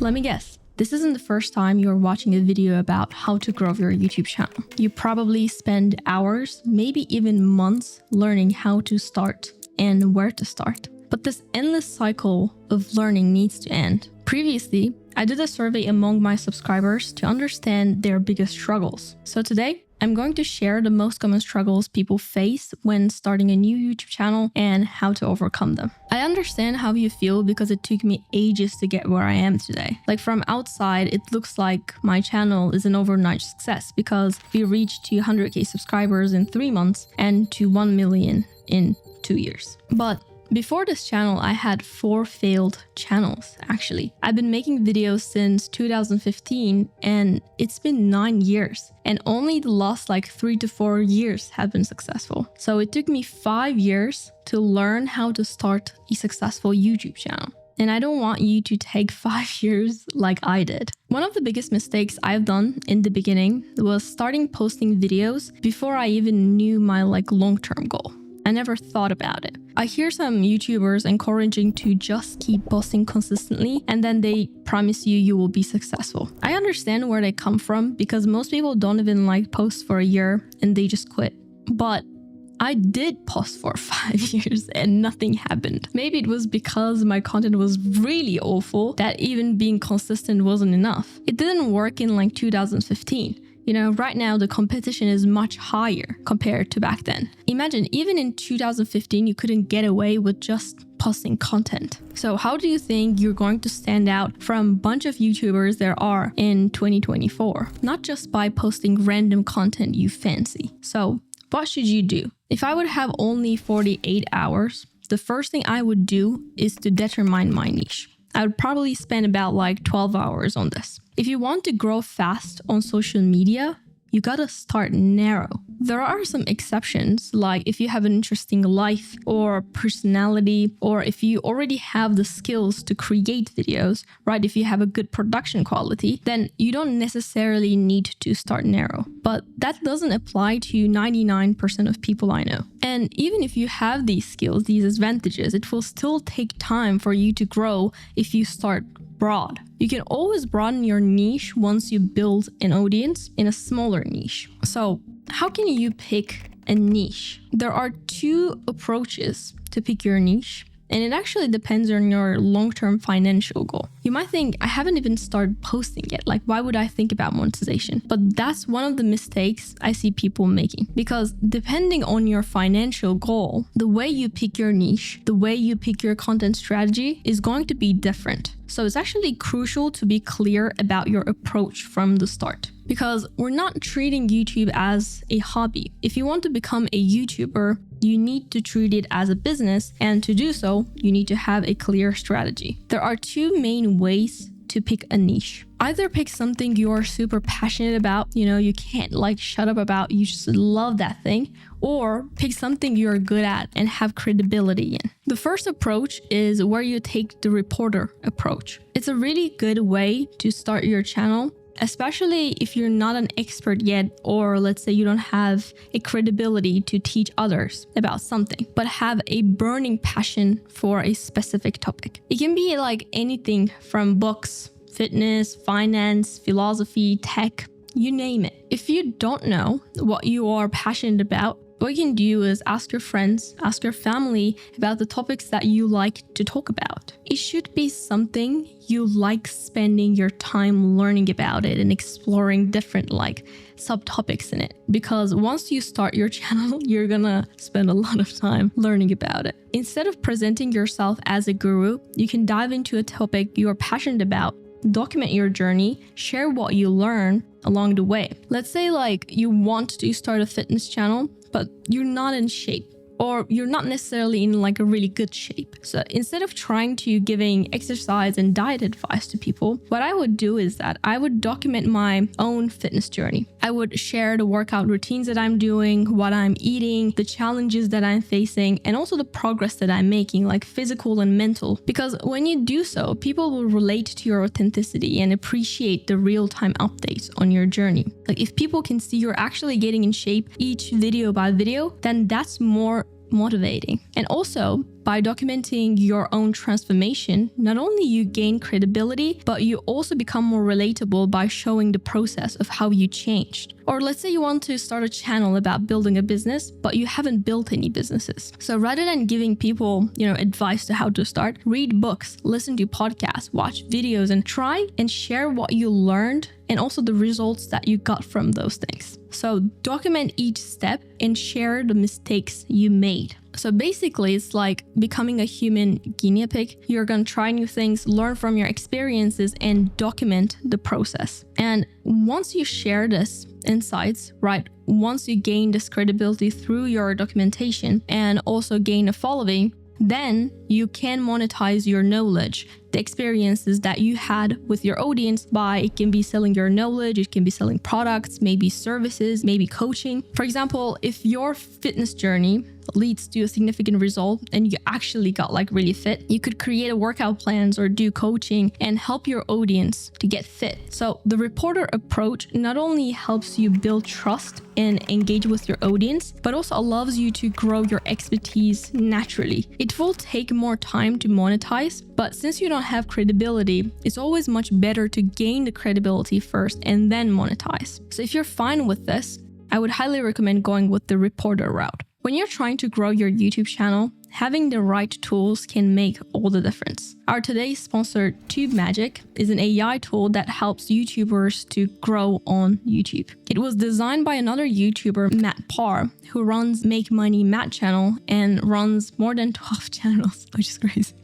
Let me guess. This isn't the first time you're watching a video about how to grow your YouTube channel. You probably spend hours, maybe even months, learning how to start and where to start. But this endless cycle of learning needs to end. Previously, I did a survey among my subscribers to understand their biggest struggles. So today, I'm going to share the most common struggles people face when starting a new YouTube channel and how to overcome them. I understand how you feel because it took me ages to get where I am today. Like from outside, it looks like my channel is an overnight success because we reached 200k subscribers in 3 months and to 1 million in 2 years. But before this channel, I had 4 failed channels, actually. I've been making videos since 2015 and it's been 9 years. And only the last 3 to 4 years have been successful. So it took me 5 years to learn how to start a successful YouTube channel. And I don't want you to take 5 years like I did. One of the biggest mistakes I've done in the beginning was starting posting videos before I even knew my long-term goal. I never thought about it. I hear some YouTubers encouraging to just keep posting consistently and then they promise you will be successful. I understand where they come from because most people don't even post for a year and they just quit. But I did post for 5 years and nothing happened. Maybe it was because my content was really awful that even being consistent wasn't enough. It didn't work in 2015. Right now the competition is much higher compared to back then. Imagine, even in 2015, you couldn't get away with just posting content. So how do you think you're going to stand out from a bunch of YouTubers there are in 2024? Not just by posting random content you fancy. So what should you do? If I would have only 48 hours, the first thing I would do is to determine my niche. I would probably spend about 12 hours on this. If you want to grow fast on social media, you gotta start narrow. There are some exceptions, like if you have an interesting life or personality, or if you already have the skills to create videos, right? If you have a good production quality, then you don't necessarily need to start narrow. But that doesn't apply to 99% of people I know. And even if you have these skills, these advantages, it will still take time for you to grow if you start broad. You can always broaden your niche once you build an audience in a smaller niche. So how can you pick a niche? There are 2 approaches to pick your niche. And it actually depends on your long-term financial goal. You might think, I haven't even started posting yet. Why would I think about monetization? But that's one of the mistakes I see people making. Because depending on your financial goal, the way you pick your niche, the way you pick your content strategy is going to be different. So it's actually crucial to be clear about your approach from the start. Because we're not treating YouTube as a hobby. If you want to become a YouTuber, you need to treat it as a business, and to do so, you need to have a clear strategy. There are 2 main ways to pick a niche. Either pick something you're super passionate about, you can't shut up about, you just love that thing, or pick something you're good at and have credibility in. The first approach is where you take the reporter approach. It's a really good way to start your channel, especially if you're not an expert yet, or let's say you don't have a credibility to teach others about something, but have a burning passion for a specific topic. It can be anything from books, fitness, finance, philosophy, tech, you name it. If you don't know what you are passionate about, what you can do is ask your friends, ask your family about the topics that you like to talk about. It should be something you like spending your time learning about it and exploring different subtopics in it. Because once you start your channel, you're gonna spend a lot of time learning about it. Instead of presenting yourself as a guru, you can dive into a topic you're passionate about, document your journey, share what you learn along the way. Let's say you want to start a fitness channel, but you're not in shape, or you're not necessarily in a really good shape. So instead of trying to giving exercise and diet advice to people, what I would do is that I would document my own fitness journey. I would share the workout routines that I'm doing, what I'm eating, the challenges that I'm facing, and also the progress that I'm making, physical and mental. Because when you do so, people will relate to your authenticity and appreciate the real-time updates on your journey. If people can see you're actually getting in shape each video by video, then that's more motivating. And also, by documenting your own transformation, not only you gain credibility, but you also become more relatable by showing the process of how you changed. Or let's say you want to start a channel about building a business, but you haven't built any businesses. So rather than giving people, advice to how to start, read books, listen to podcasts, watch videos, and try and share what you learned and also the results that you got from those things. So document each step and share the mistakes you made. So basically, it's like becoming a human guinea pig. You're going to try new things, learn from your experiences, and document the process. And once you share this insights, right, once you gain this credibility through your documentation and also gain a following, then you can monetize your knowledge, the experiences that you had with your audience it can be selling your knowledge, it can be selling products, maybe services, maybe coaching. For example, if your fitness journey leads to a significant result and you actually got really fit, you could create a workout plans or do coaching and help your audience to get fit. So the reporter approach not only helps you build trust and engage with your audience, but also allows you to grow your expertise naturally. It will take more time to monetize, but since you don't have credibility, it's always much better to gain the credibility first and then monetize. So if you're fine with this, I would highly recommend going with the reporter route. When you're trying to grow your YouTube channel, having the right tools can make all the difference. Our today's sponsor, TubeMagic, is an AI tool that helps YouTubers to grow on YouTube. It was designed by another YouTuber, Matt Parr, who runs Make Money Matt channel and runs more than 12 channels, which is crazy.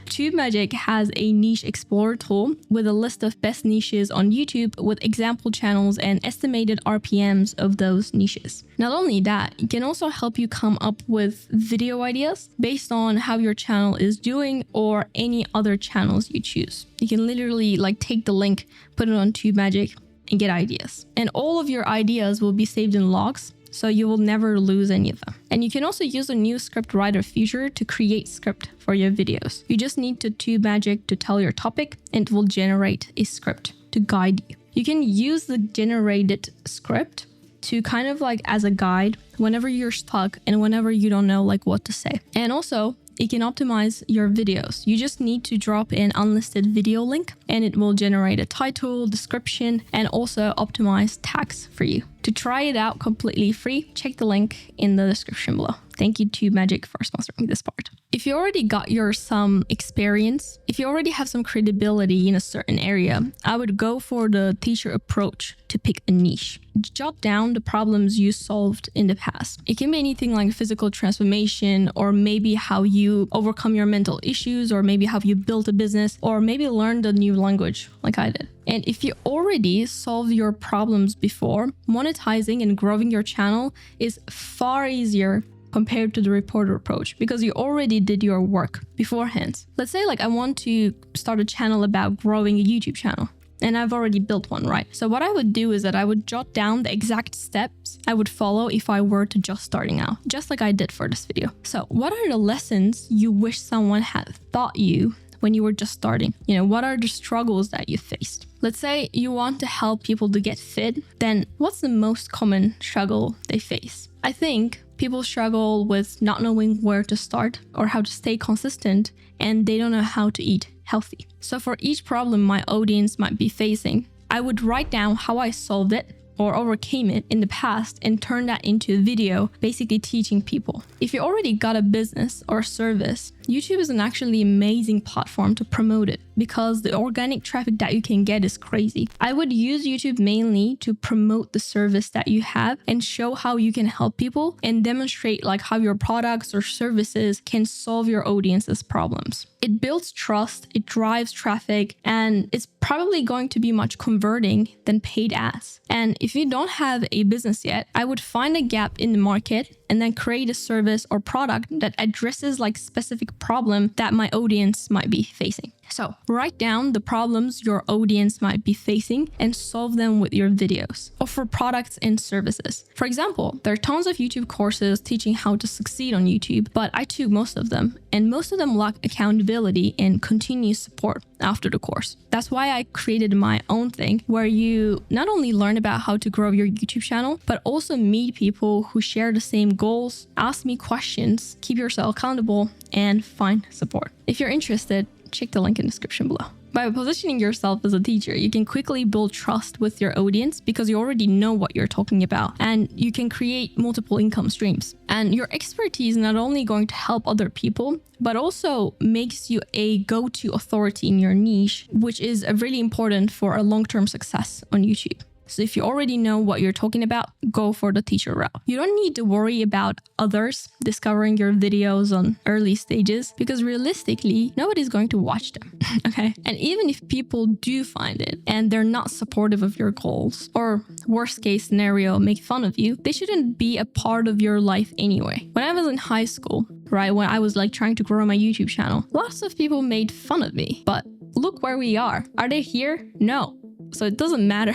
TubeMagic has a niche explorer tool with a list of best niches on YouTube with example channels and estimated RPMs of those niches. Not only that, it can also help you come up with video ideas based on how your channel is doing or any other channels you choose. You can literally take the link, put it on TubeMagic, and get ideas. And all of your ideas will be saved in logs, so you will never lose any of them. And you can also use a new script writer feature to create script for your videos. You just need to TubeMagic to tell your topic and it will generate a script to guide you. You can use the generated script to kind of as a guide whenever you're stuck and whenever you don't know what to say. And also, it can optimize your videos. You just need to drop an unlisted video link and it will generate a title, description, and also optimize tags for you. To try it out completely free, check the link in the description below. Thank you to Magic for sponsoring this part. If you already got some experience, if you already have some credibility in a certain area, I would go for the teacher approach to pick a niche. Jot down the problems you solved in the past. It can be anything like physical transformation, or maybe how you overcome your mental issues, or maybe how you built a business, or maybe learned a new language like I did. And if you already solved your problems before, monetizing and growing your channel is far easier compared to the reporter approach because you already did your work beforehand. Let's say I want to start a channel about growing a YouTube channel. And I've already built one, right? So what I would do is that I would jot down the exact steps I would follow if I were to just starting out, just like I did for this video. So what are the lessons you wish someone had taught you when you were just starting? What are the struggles that you faced? Let's say you want to help people to get fit, then what's the most common struggle they face? I think people struggle with not knowing where to start or how to stay consistent, and they don't know how to eat healthy. So for each problem my audience might be facing, I would write down how I solved it or overcame it in the past and turn that into a video, basically teaching people. If you already got a business or service, YouTube is an actually amazing platform to promote it because the organic traffic that you can get is crazy. I would use YouTube mainly to promote the service that you have and show how you can help people and demonstrate how your products or services can solve your audience's problems. It builds trust, it drives traffic, and it's probably going to be much converting than paid ads. And if you don't have a business yet, I would find a gap in the market and then create a service or product that addresses specific problem that my audience might be facing. So write down the problems your audience might be facing and solve them with your videos. Offer products and services. For example, there are tons of YouTube courses teaching how to succeed on YouTube, but I took most of them, and most of them lack accountability and continuous support after the course. That's why I created my own thing where you not only learn about how to grow your YouTube channel, but also meet people who share the same goals, ask me questions, keep yourself accountable, and find support. If you're interested, check the link in the description below. By positioning yourself as a teacher, you can quickly build trust with your audience because you already know what you're talking about, and you can create multiple income streams. And your expertise not only going to help other people, but also makes you a go-to authority in your niche, which is really important for a long-term success on YouTube. So if you already know what you're talking about, go for the teacher route. You don't need to worry about others discovering your videos on early stages because realistically, nobody's going to watch them, okay? And even if people do find it and they're not supportive of your goals, or worst case scenario, make fun of you, they shouldn't be a part of your life anyway. When I was in high school, right, when I was trying to grow my YouTube channel, lots of people made fun of me, but look where we are. Are they here? No. So it doesn't matter.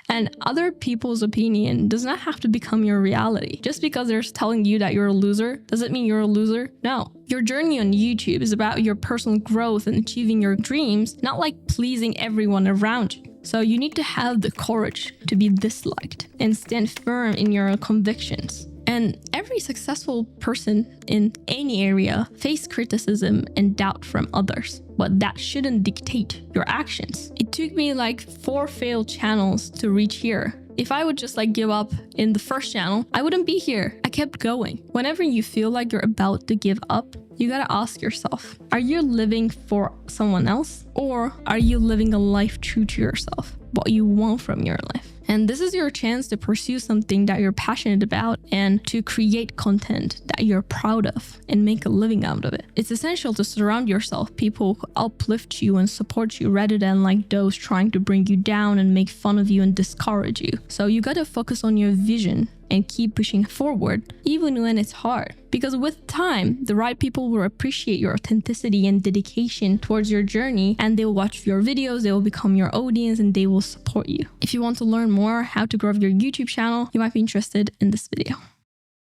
And other people's opinion does not have to become your reality. Just because they're telling you that you're a loser, does it mean you're a loser? No. Your journey on YouTube is about your personal growth and achieving your dreams, not like pleasing everyone around you. So you need to have the courage to be disliked and stand firm in your convictions. And every successful person in any area face criticism and doubt from others, but that shouldn't dictate your actions. It took me 4 failed channels to reach here. If I would just give up in the first channel, I wouldn't be here. I kept going. Whenever you feel like you're about to give up, you gotta ask yourself, are you living for someone else? Or are you living a life true to yourself? What you want from your life? And this is your chance to pursue something that you're passionate about and to create content that you're proud of and make a living out of it. It's essential to surround yourself people who uplift you and support you rather than those trying to bring you down and make fun of you and discourage you. So you gotta focus on your vision and keep pushing forward, even when it's hard. Because with time, the right people will appreciate your authenticity and dedication towards your journey, and they will watch your videos, they will become your audience, and they will support you. If you want to learn more how to grow your YouTube channel, you might be interested in this video.